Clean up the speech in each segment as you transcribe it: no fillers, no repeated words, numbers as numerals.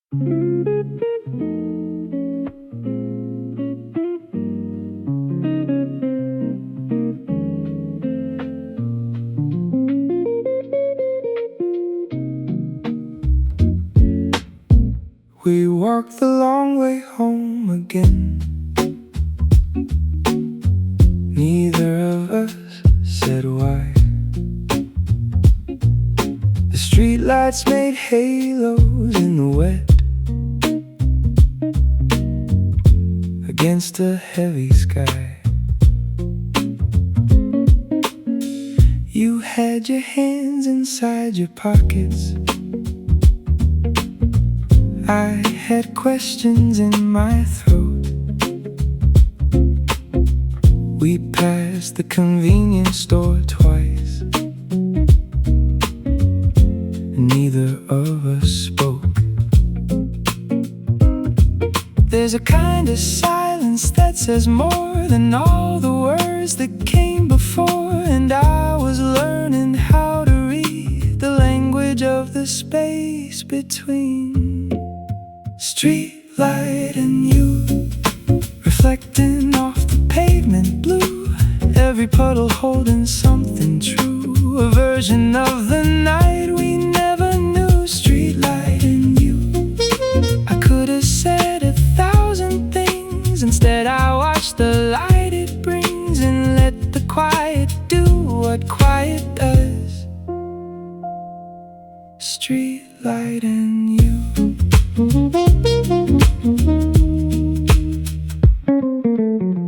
We walked the long way home again. Neither of us said why. The streetlights made halos in the wet against a heavy sky. You had your hands inside your pockets. I had questions in my throat. We passed the convenience store twice, and neither of us spoke. There's a kind of silence that says more than all the words that came before. And I was learning how to read the language of the space between. Streetlight and you, reflecting off the pavement blue. Every puddle holding something true, a version of the night we never knew. Streetlight and you, I could have said 1,000 things. Instead I watched the light it brings and let the quiet do what quiet does. Streetlight and you.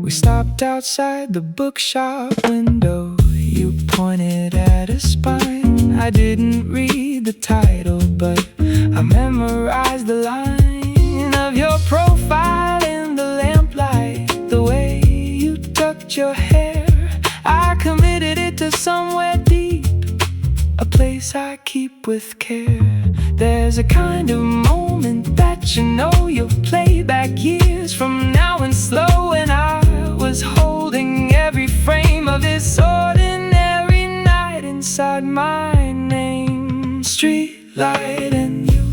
We stopped outside the bookshop window. You pointed at a spine. I didn't read the title, but I memorized the line of your profile in the lamplight. The way you tucked your hair, I committed it to somewhere deep, a place I keep with care. There's a kind of moment that you know you'll play back years from now and slow. And I was holding every frame of this ordinary night inside my name. Streetlight and you,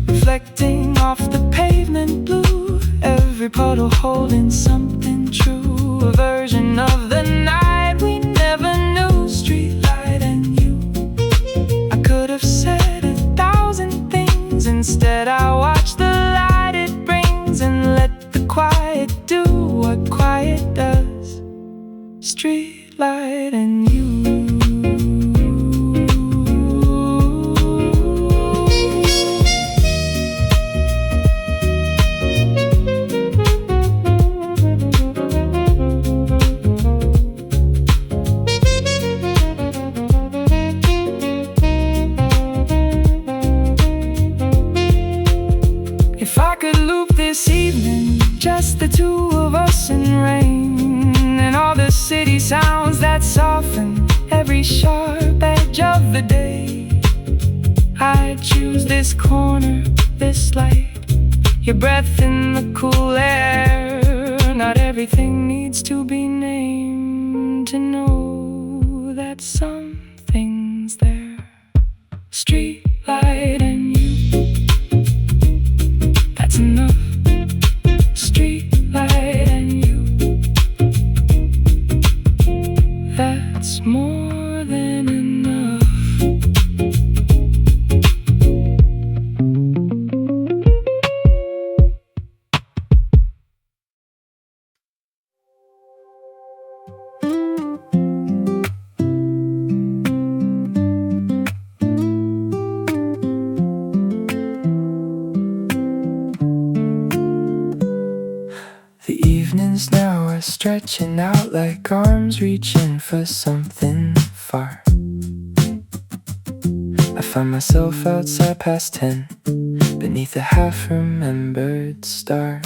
reflecting off the pavement blue. Every puddle holding something true, a version of the night we never knew. Streetlight and you, I could have said 1,000 things. Instead I watched the light it brings and let the quiet do what quiet does. Streetlight and you. If I could loop this evening, just the two of us in rain, and all the city sounds that soften every sharp edge of the day, I'd choose this corner, this light, your breath in the cool air. Not everything needs to be named to know that something's there. Streetlight and you, that's enough. Streetlight and you, that's more than enough. The evenings now are stretching out like arms reaching for something far. I find myself outside past 10, beneath a half-remembered star.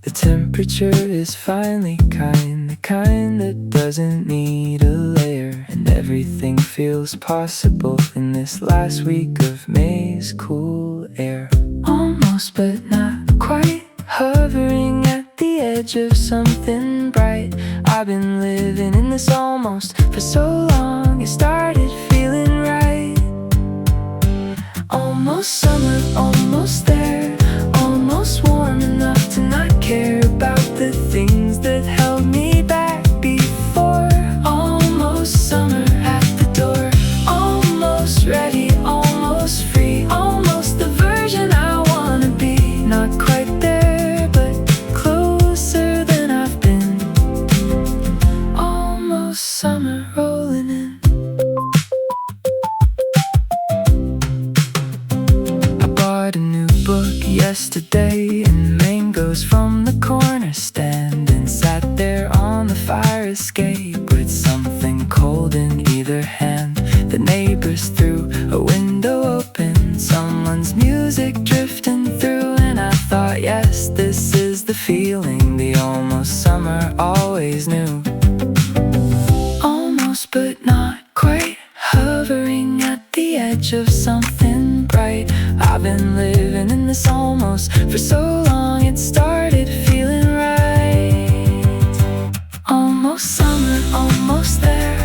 The temperature is finally kind, the kind that doesn't need a layer. And everything feels possible in this last week of May's cool air. Almost but not quite, hovering at the edge of something bright. I've been living in this almost for so long, it started feeling right. Almost summer, almost there. book yesterday, and mangoes from the corner stand, and sat there on the fire escape with something cold in either hand. The neighbors threw a window open, someone's music drifting through, and I thought, yes, this is the feeling the almost summer always knew. Almost but not quite, hovering at the edge of something bright. I've been living in this almost for so long, it started feeling right. Almost summer, almost there,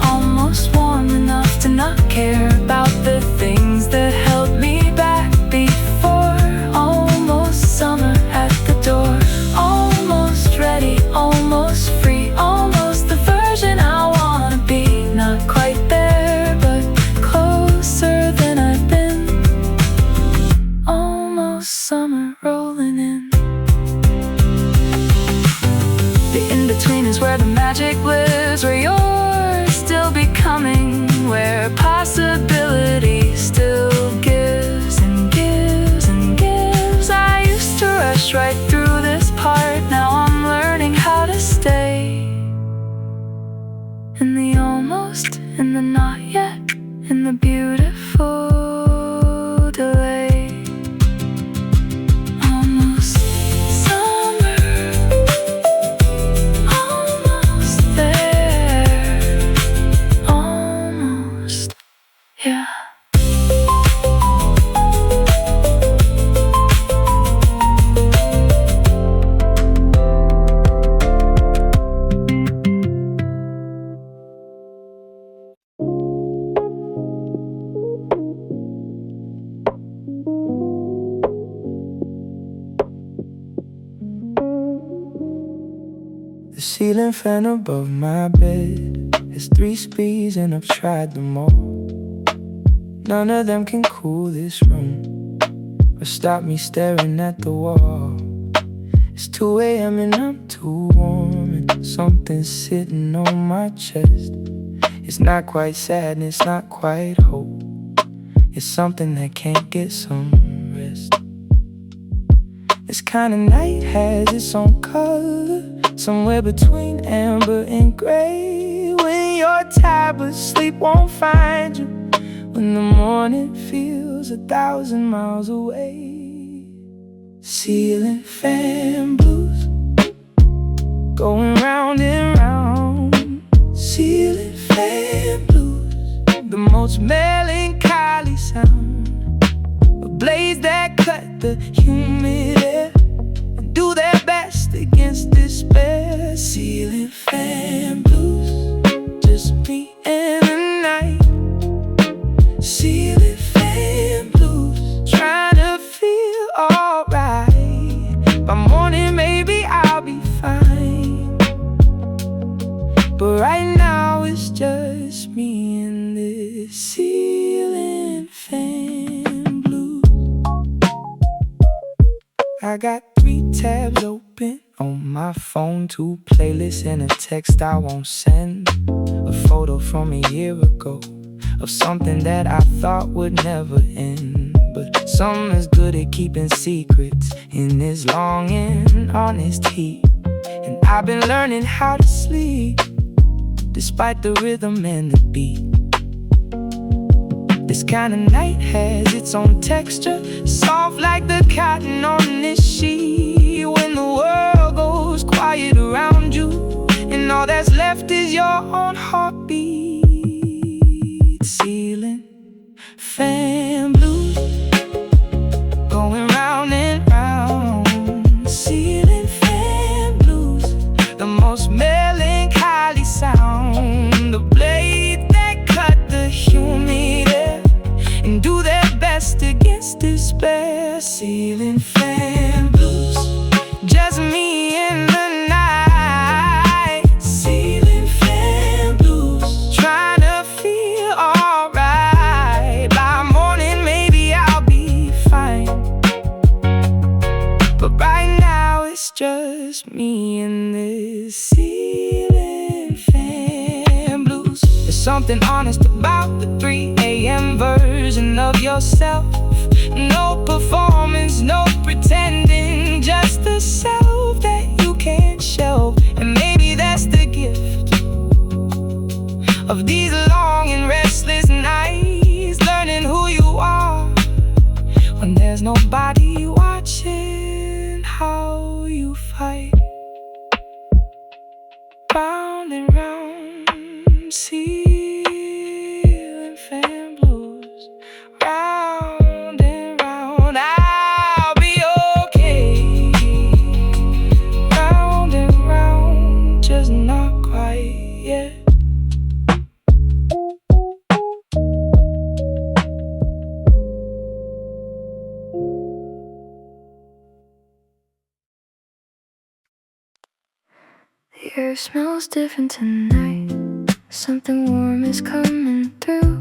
almost warm enough to not care about the things that held me back before. Almost summer at the door, almost ready, almost free, almost the version I wanna be. Not quite there, but closer than I've been. Almost summer rolling in. The in-between is where the magic lives, where you're still becoming, where possibility still gives and gives and gives. I used to rush right through this part, now I'm learning how to stay in the almost, in the not yet, in the beautiful delay. Almost summer, almost there, almost, yeah. The ceiling fan above my bed has 3 speeds and I've tried them all. None of them can cool this room or stop me staring at the wall. It's 2 a.m. and I'm too warm, and something's sitting on my chest. It's not quite sadness, not quite hope, it's something that can't get some rest. This kind of night has its own color, somewhere between amber and gray. When you're tired but sleep won't find you, when the morning feels 1,000 miles away. Ceiling fan blues, going round and round. Ceiling fan blues, the most melancholy sound. A blaze that cut the humid air and do their best against despair. Ceiling fan blues, just me and the night. Ceiling fan blues, trying to feel alright. By morning maybe I'll be fine, but right now it's just me and this ceiling fan blues. I got 3 tabs open on my phone, 2 playlists and a text I won't send. A photo from a year ago of something that I thought would never end. But summer's good at keeping secrets in this long and honest heat. And I've been learning how to sleep despite the rhythm and the beat. This kind of night has its own texture, soft like the cotton on this sheet. When the world goes quiet around you and all that's left is your own heartbeat. Ceiling fan blues, going round and round. Ceiling fan blues, the most melancholy sound. The blade that cut the humid air and do their best against despair. Ceiling fan blues, just me and the night. Ceiling fan blues, trying to feel alright. By morning maybe I'll be fine, but right now it's just me and this ceiling fan blues. There's something honest about the 3 a.m. version of yourself. No performance air smells different tonight. Something warm is coming through.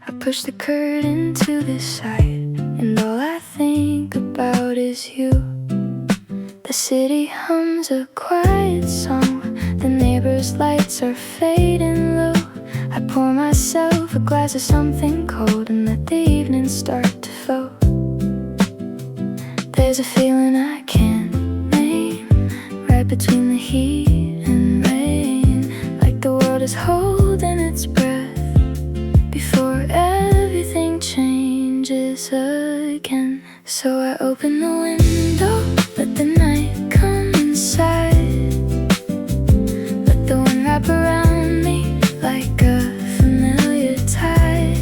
I push the curtain to the side, and all I think about is you. The city hums a quiet song. The neighbors' lights are fading low. I pour myself a glass of something cold and let the evening start to fall. There's a feeling I can't name, right between the heat and rain, like the world is holding its breath before everything changes again. So I open the window, let the night come inside, let the wind wrap around me like a familiar tide.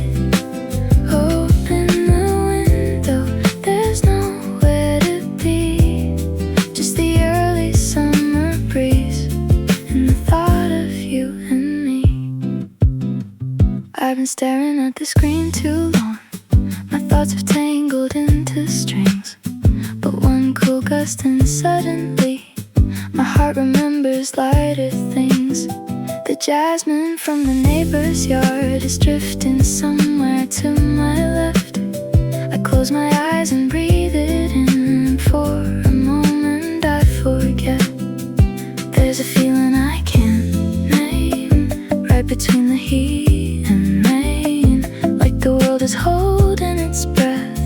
Open the window, there's nowhere to be, just the early summer breeze and the thought of you and me. I've been staring at the screen too long. My thoughts have tangled into strings, but one cool gust and suddenly my heart remembers lighter things. The jasmine from the neighbor's yard is drifting somewhere to my left. I close my eyes and breathe it in, and for a moment I forget. There's a feeling I can't name, right between the heat and rain, like the world is holding its breath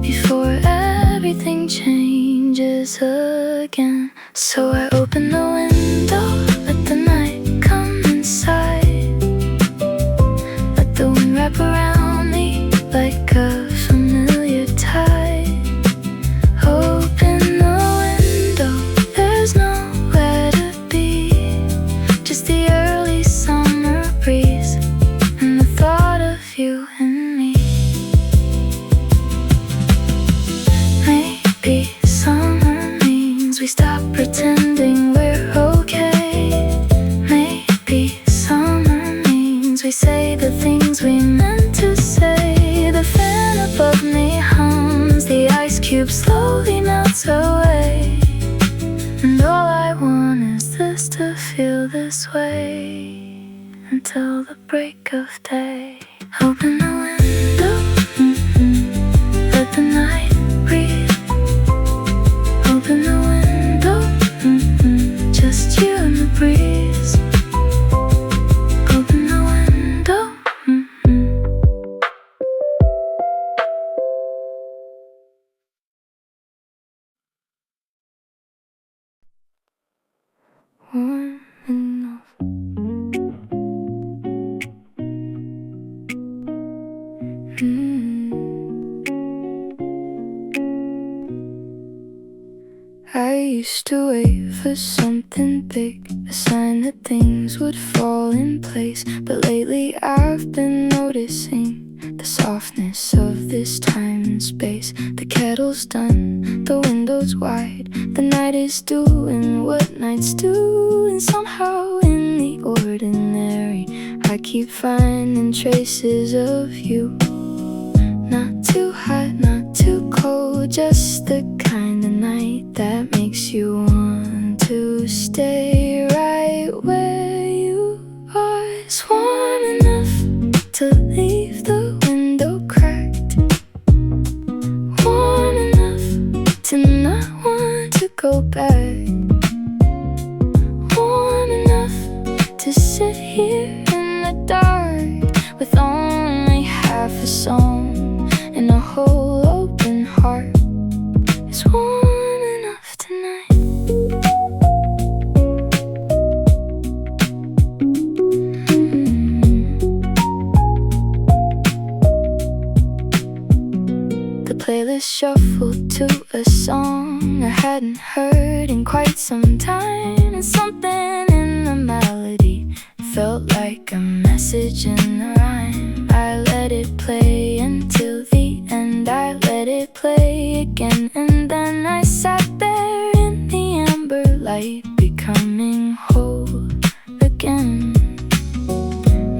before everything changes again. So I open the window, let the night come inside, let the wind wrap around me like a familiar tide. Open the window, there's nowhere to be, just the early summer breeze and the thought of you and me. Maybe summer means we stop pretending we're okay. Maybe summer means we say the things we meant to say. The fan above me hums, the ice cube slowly melts away, and all I want is this to feel this way until the break of day. Open the window, let the night breathe. Open the window, just you and the breeze. Open the window, warm enough. I used to wait for something big, a sign that things would fall in place. But lately I've been noticing the softness of this time and space. The kettle's done, the window's wide, the night is doing what nights do. And somehow in the ordinary I keep finding traces of you. Not too hot, not too cold, just the kind of night that makes you want to stay right where you are. It's warm enough to leave the window cracked, warm enough to not want to go back, warm enough to sit here in the dark with only half a song and a whole open heart. It's warm enough tonight. The playlist shuffled to a song I hadn't heard in quite some time, and something in the melody felt like a message in a rhyme. I let it play until the end, I let it play again, and then I sat there in the amber light, becoming whole again.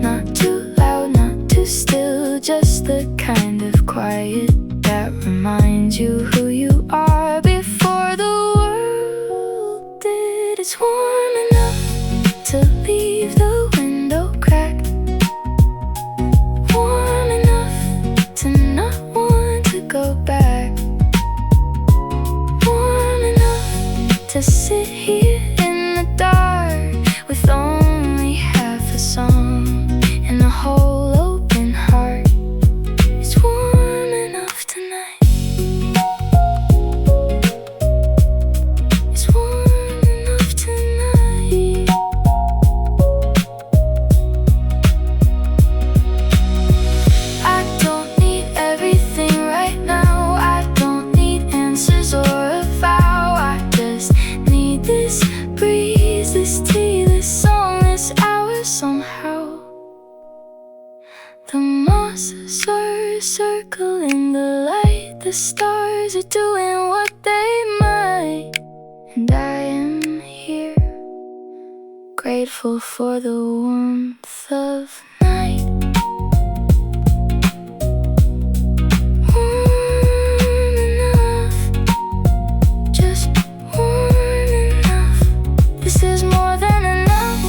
Not too loud, not too still, just the kind of quiet that reminds you who you are before the world did. It's warm enough others are doing what they might, and I am here, grateful for the warmth of night. Warm enough, just warm enough. This is more than enough.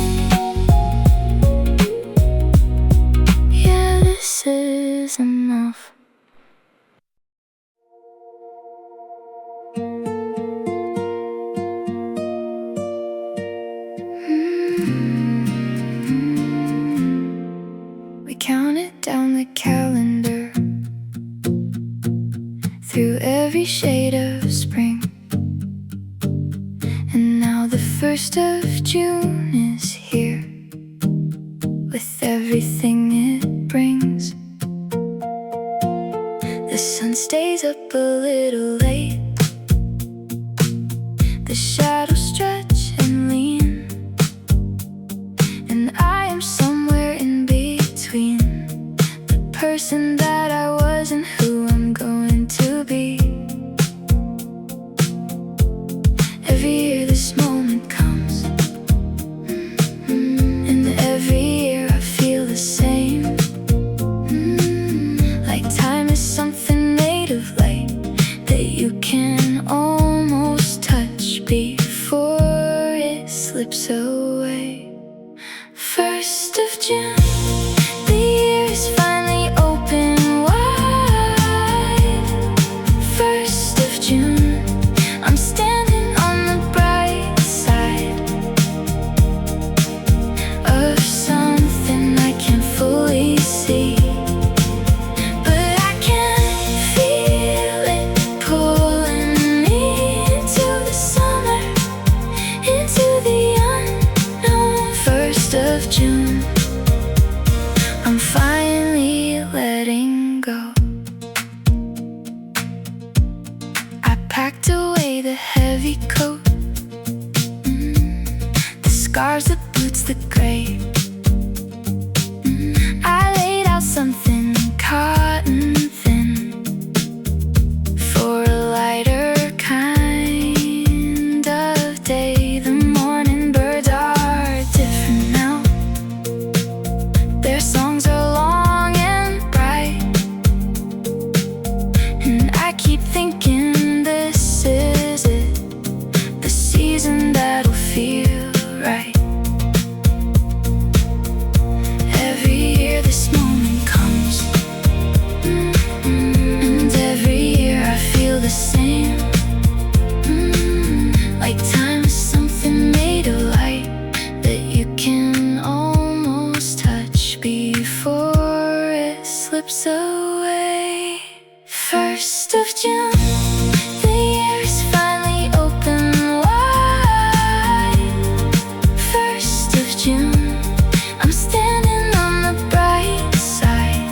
Yeah, this is enough. We counted down the calendar through every shade of spring, and now the 1st of June is here, with everything it brings. The sun stays up a little late, the shadows stretch and lean, and I am somewhere in between, the person that I was and who I'm going to be. Every year this moment comes, and every year I feel the same. Like time is something made of light that you can almost touch before it slips away. 1st of June, the year is finally open wide. 1st of June, I'm standing on the bright side of something I can't fully see, but I can feel it pulling me into the summer, into the unknown. 1st of June, I'm finally letting go. I packed away the heavy coat, the scarves, the boots, the gray. I laid out something cotton thin for a lighter kind of day. The morning birds are different now, their songs are long and bright, and I keep thinking this is it, the season that'll feel right. Every year this moment comes, and every year I feel the same. Like time is something made of light that you can almost touch before it slips away. 1st of June, the year is finally open wide. 1st of June, I'm standing on the bright side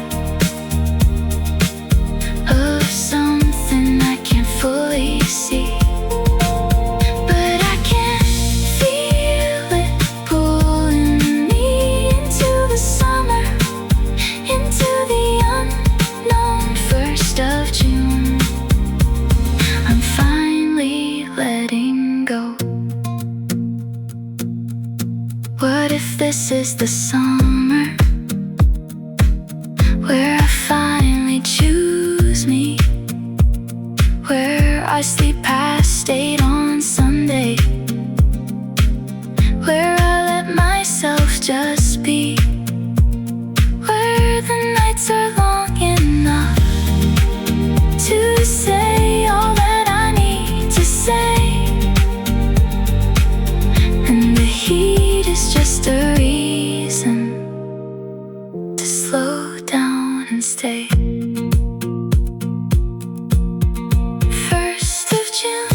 of something I can't fully see, but I can feel it pulling me into the summer, into the unknown. 1st of June, I'm finally letting go. What if this is the summer where I finally choose me, where I sleep past 8 on Sunday, where I let myself just be, where the nights are long enough to say all that I need to say, and the heat is just a reason to slow down and stay. 1st of June,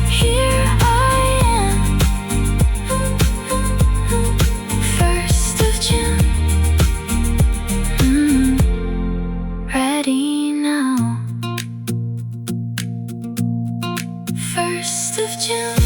here I am. 1st of June, ready now. 1st of June.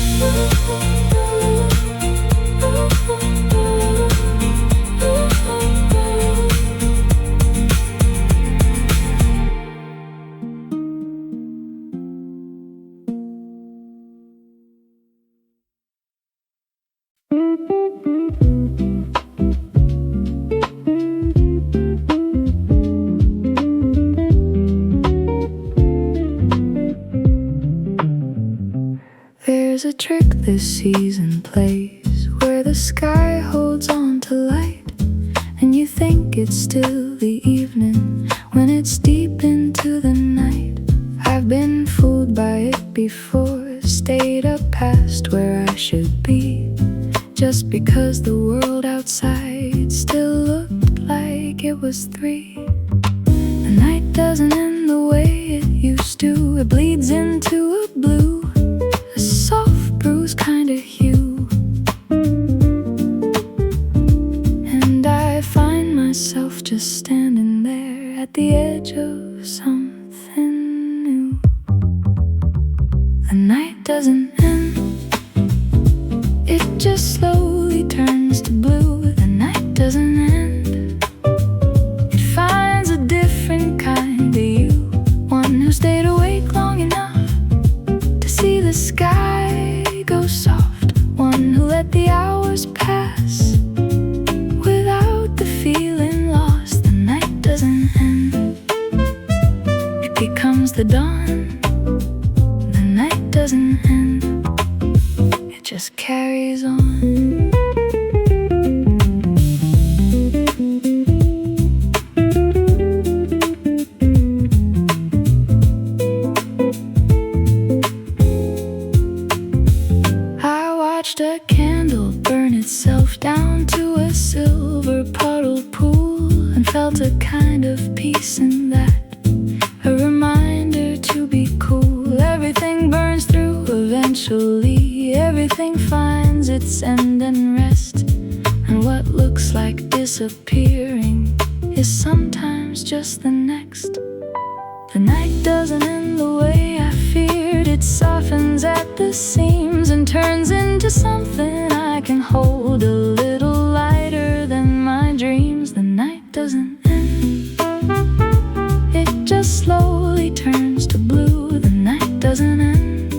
There's a trick this season plays, where the sky holds on to light, and you think it's still the evening when it's deep into the night. I've been fooled by it before, stayed up past where I should be, just because the world outside still looked like it was 3. The night doesn't end the way it used to. It bleeds into a blue, a soft bruise kind of hue, and I find myself just standing there at the edge of something new. The night doesn't end, it just slowly turns to blue. The night doesn't end, it finds a different kind of you, one who stayed awake long enough to see the sky go soft, one who let the hours pass without the feeling lost. The night doesn't end, it becomes the dawn. The night doesn't end, it just carries on. I watched a candle burn itself down to a silver puddle pool, and felt a kind of peace in that, a reminder to be cool. Everything burns through eventually, everything finds its end and rest, and what looks like disappearing is sometimes just the next. The night doesn't end the way I feared, it softens at the seams and turns into something I can hold, a little lighter than my dreams. The night doesn't end, it just slowly turns to blue. The night doesn't end,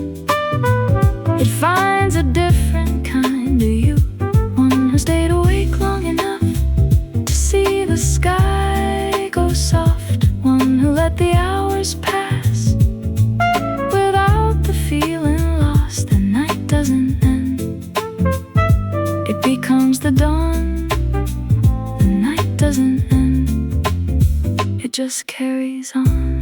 it finds a different kind of you, one who stayed awake long enough to see the sky go soft, one who let the hours pass without the feeling lost. The night doesn't end, it becomes the dawn. The night doesn't end, it just carries on.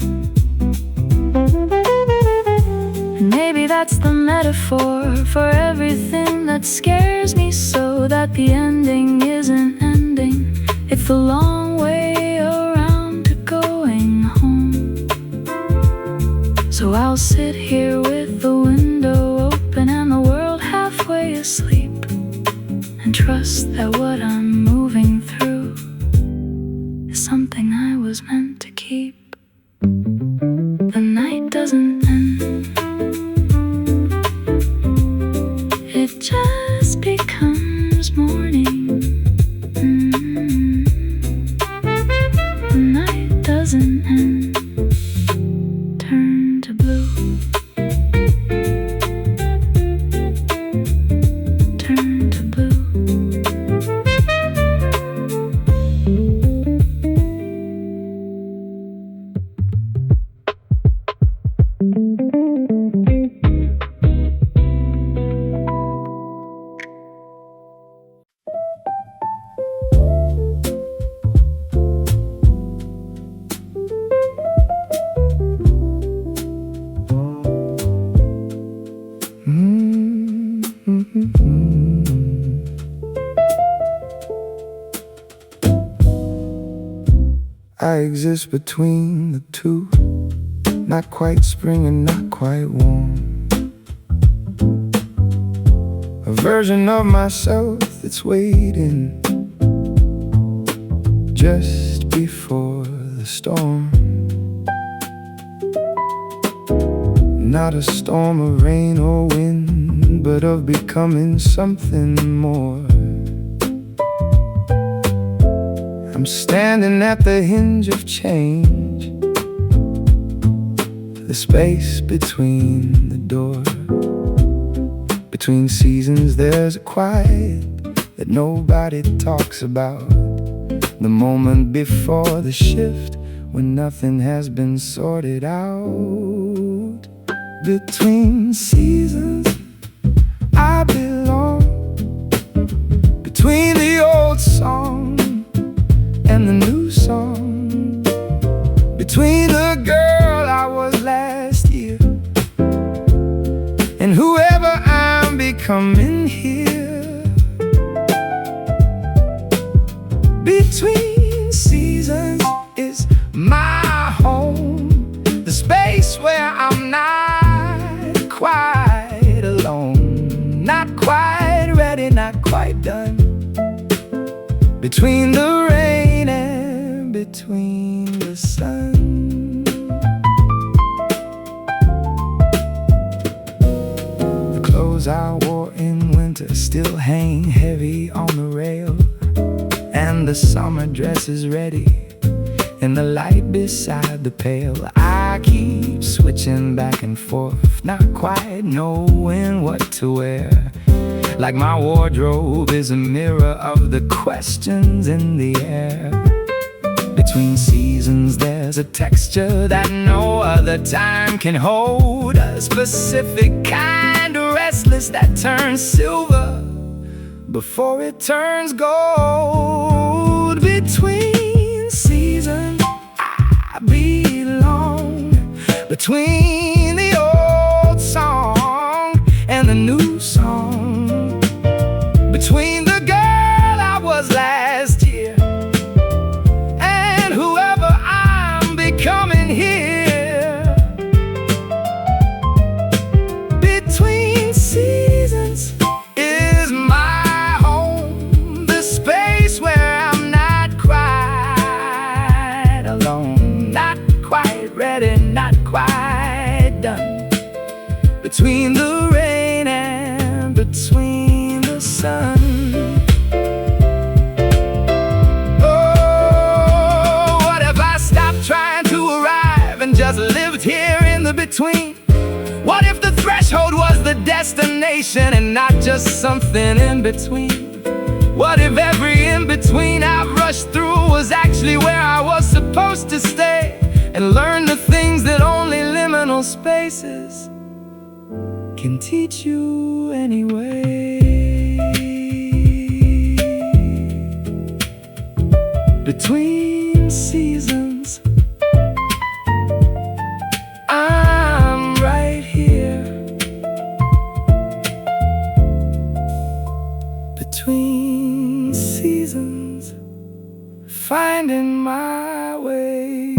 And maybe that's the metaphor for everything that scares me so, that the ending isn't ending, it's the long way around to going home. So I'll sit here with the window open and the world halfway asleep, and trust that what I'm moving through is something I was meant to keep. The night doesn't end, it just becomes morning. The night doesn't end, turn to blue, turn to blue. I exist between the two, not quite spring and not quite warm. A version of myself that's waiting just before the storm. Not a storm of rain or wind, but of becoming something more. I'm standing at the hinge of change, the space between the door. Between seasons there's a quiet that nobody talks about, the moment before the shift when nothing has been sorted out. Between seasons song and the new song, between the girl I was last year and whoever I'm becoming here. Between seasons is my home, the space where I'm not quite alone, not quite ready, not quite done. Between the rain and between the sun, the clothes I wore in winter still hang heavy on the rail, and the summer dress is ready in the light beside the pail. I keep switching back and forth, not quite knowing what to wear, like my wardrobe is a mirror of the questions in the air. Between seasons there's a texture that no other time can hold, a specific kind of restless that turns silver before it turns gold. Between seasons I belong, between the old song and the new song, between the girl I was last year and whoever I'm becoming here. Between seasons is my home, the space where I'm not quite alone, not quite ready, not quite done. Between the rain and between the sun. Oh, what if I stopped trying to arrive and just lived here in the between? What if the threshold was the destination and not just something in between? What if every in-between I've rushed through was actually where I was supposed to stay and learn the things that only liminal spaces can teach you anyway? Between seasons, I'm right here. Between seasons, finding my way.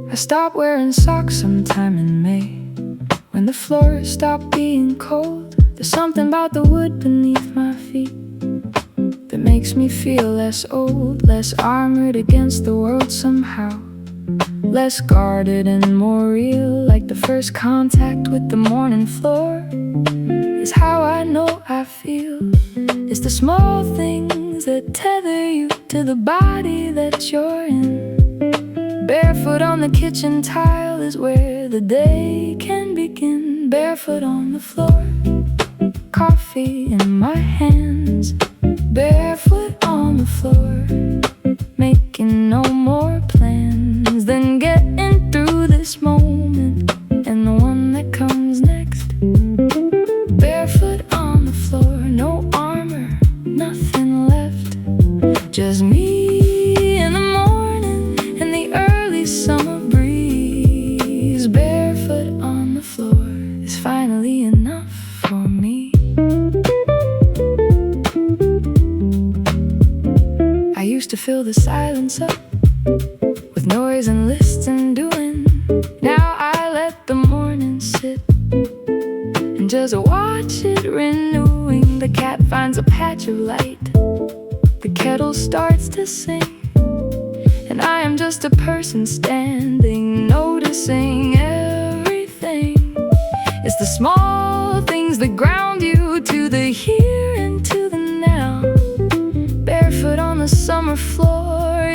I stopped wearing socks sometime in May, when the floor stopped being cold. There's something about the wood beneath my feet that makes me feel less old, less armored against the world somehow, less guarded and more real, like the first contact with the morning floor. Is how I know I feel. It's the small things that tether you to the body that you're in. Barefoot on the kitchen tile is where the day can begin. Barefoot on the floor, coffee in my hands. Barefoot on the floor, making no more plans than getting through this moment and the one that comes next. Barefoot on the floor, no armor, nothing left, just me in the morning and the early summer breeze. Barefoot on the floor is finally enough for me. I used to fill the silence up with noise and lists and doing. Now I let the morning sit and just watch it renewing. The cat finds a patch of light, the kettle starts to sing, and I am just a person standing, noticing everything. It's the small things that ground you to the here and to the now. Barefoot on the summer floor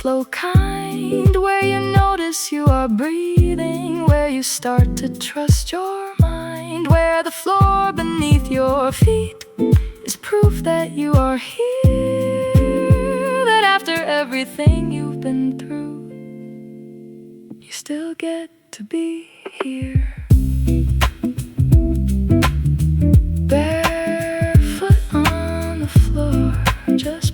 slow kind, where you notice you are breathing, where you start to trust your mind, where the floor beneath your feet is proof that you are here, that after everything you've been through, you still get to be here. Barefoot on the floor, just